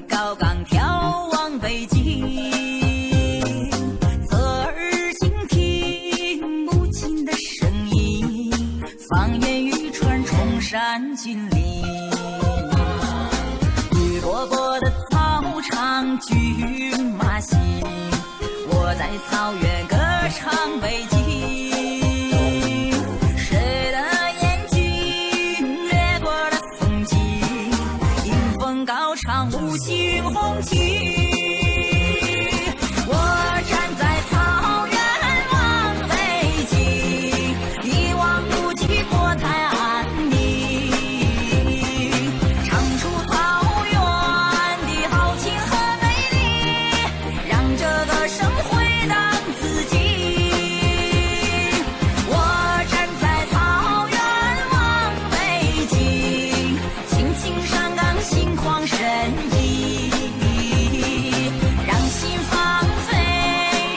高岗眺望北京，侧耳倾听母亲的声音，方言语传崇山峻岭。绿萝卜的草场骏马行，我在草原歌唱北京。谁的眼睛掠过了风景，迎风高唱五星红旗。我站在草原望北京，一望无际国泰安宁，唱出草原的豪情和美丽，让这个生回荡自己。我站在草原望北京，青青山岗心旷神怡，让心放飞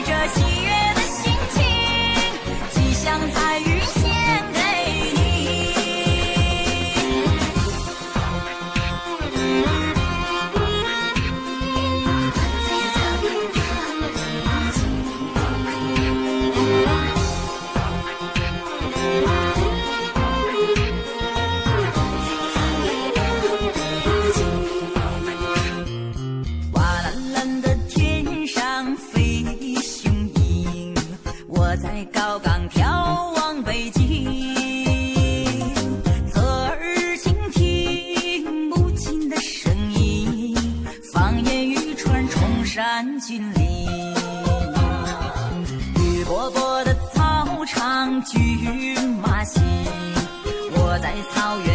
这喜悦的心情，吉祥彩云献给你。瓦蓝蓝的天上飞雄鹰，我在高岗眺望北京，侧耳倾听母亲的声音，方言语传崇山峻岭。绿萝卜的草场骏马行，我在草原